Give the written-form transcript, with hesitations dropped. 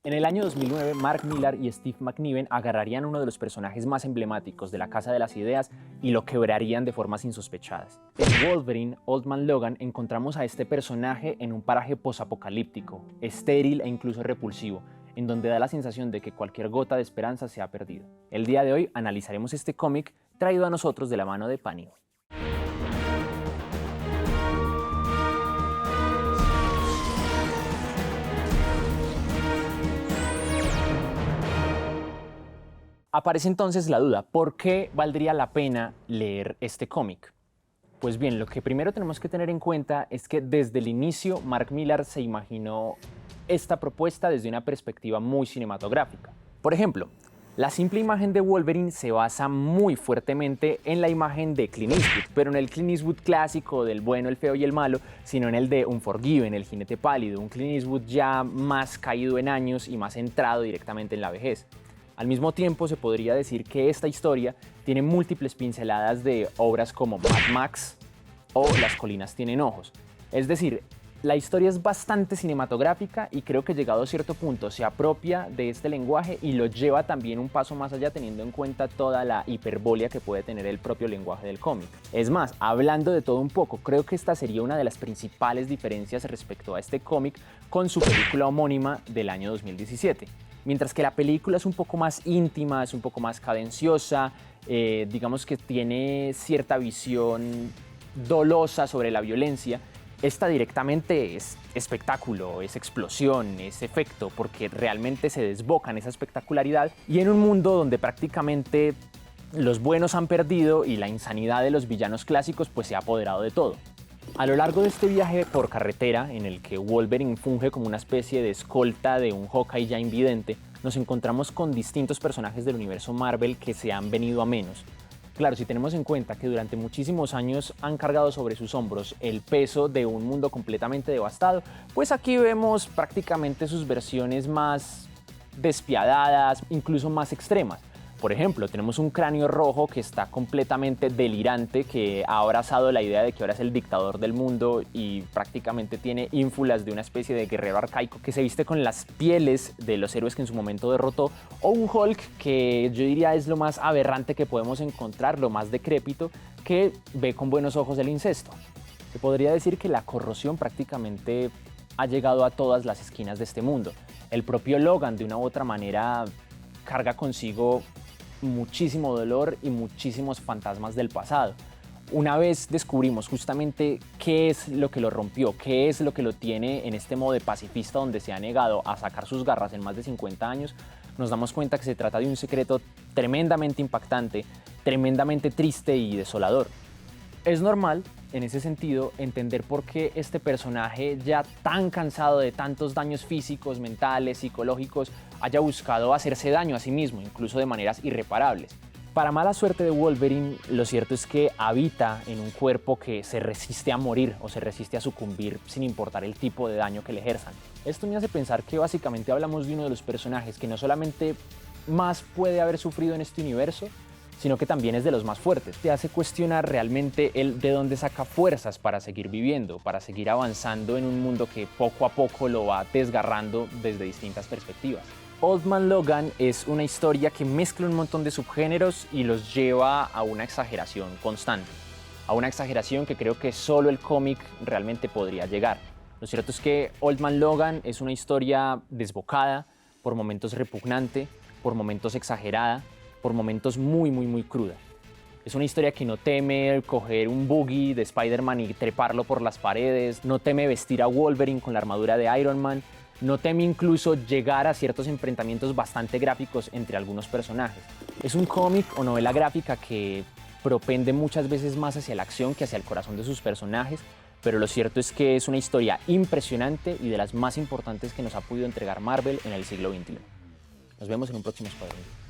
En el año 2009, Mark Millar y Steve McNiven agarrarían uno de los personajes más emblemáticos de la Casa de las Ideas y lo quebrarían de formas insospechadas. En Wolverine, Old Man Logan, encontramos a este personaje en un paraje posapocalíptico, estéril e incluso repulsivo, en donde da la sensación de que cualquier gota de esperanza se ha perdido. El día de hoy analizaremos este cómic traído a nosotros de la mano de Panini. Aparece entonces la duda, ¿por qué valdría la pena leer este cómic? Pues bien, lo que primero tenemos que tener en cuenta es que desde el inicio Mark Millar se imaginó esta propuesta desde una perspectiva muy cinematográfica. Por ejemplo, la simple imagen de Wolverine se basa muy fuertemente en la imagen de Clint Eastwood, pero no el Clint Eastwood clásico del bueno, el feo y el malo, sino en el de Unforgiven, el jinete pálido, un Clint Eastwood ya más caído en años y más centrado directamente en la vejez. Al mismo tiempo, se podría decir que esta historia tiene múltiples pinceladas de obras como Mad Max o Las colinas tienen ojos. Es decir, la historia es bastante cinematográfica y creo que llegado a cierto punto se apropia de este lenguaje y lo lleva también un paso más allá teniendo en cuenta toda la hiperbolia que puede tener el propio lenguaje del cómic. Es más, hablando de todo un poco, creo que esta sería una de las principales diferencias respecto a este cómic con su película homónima del año 2017. Mientras que la película es un poco más íntima, es un poco más cadenciosa, digamos que tiene cierta visión dolosa sobre la violencia, esta directamente es espectáculo, es explosión, es efecto, porque realmente se desboca en esa espectacularidad y en un mundo donde prácticamente los buenos han perdido y la insanidad de los villanos clásicos pues se ha apoderado de todo. A lo largo de este viaje por carretera, en el que Wolverine funge como una especie de escolta de un Hawkeye ya invidente, nos encontramos con distintos personajes del universo Marvel que se han venido a menos. Claro, si tenemos en cuenta que durante muchísimos años han cargado sobre sus hombros el peso de un mundo completamente devastado, pues aquí vemos prácticamente sus versiones más despiadadas, incluso más extremas. Por ejemplo, tenemos un Cráneo Rojo que está completamente delirante, que ha abrazado la idea de que ahora es el dictador del mundo y prácticamente tiene ínfulas de una especie de guerrero arcaico que se viste con las pieles de los héroes que en su momento derrotó, o un Hulk que yo diría es lo más aberrante que podemos encontrar, lo más decrépito, que ve con buenos ojos el incesto. Se podría decir que la corrosión prácticamente ha llegado a todas las esquinas de este mundo. El propio Logan, de una u otra manera, carga consigo muchísimo dolor y muchísimos fantasmas del pasado. Una vez descubrimos justamente qué es lo que lo rompió, qué es lo que lo tiene en este modo de pacifista donde se ha negado a sacar sus garras en más de 50 años, nos damos cuenta que se trata de un secreto tremendamente impactante, tremendamente triste y desolador. Es normal, en ese sentido, entender por qué este personaje, ya tan cansado de tantos daños físicos, mentales, psicológicos, haya buscado hacerse daño a sí mismo, incluso de maneras irreparables. Para mala suerte de Wolverine, lo cierto es que habita en un cuerpo que se resiste a morir o se resiste a sucumbir sin importar el tipo de daño que le ejerzan. Esto me hace pensar que básicamente hablamos de uno de los personajes que no solamente más puede haber sufrido en este universo, sino que también es de los más fuertes. Te hace cuestionar realmente el de dónde saca fuerzas para seguir viviendo, para seguir avanzando en un mundo que poco a poco lo va desgarrando desde distintas perspectivas. Old Man Logan es una historia que mezcla un montón de subgéneros y los lleva a una exageración constante, a una exageración que creo que solo el cómic realmente podría llegar. Lo cierto es que Old Man Logan es una historia desbocada, por momentos repugnante, por momentos exagerada, por momentos muy cruda. Es una historia que no teme coger un buggy de Spider-Man y treparlo por las paredes, no teme vestir a Wolverine con la armadura de Iron Man, no teme incluso llegar a ciertos enfrentamientos bastante gráficos entre algunos personajes. Es un cómic o novela gráfica que propende muchas veces más hacia la acción que hacia el corazón de sus personajes, pero lo cierto es que es una historia impresionante y de las más importantes que nos ha podido entregar Marvel en el siglo XXI. Nos vemos en un próximo Escuadrón.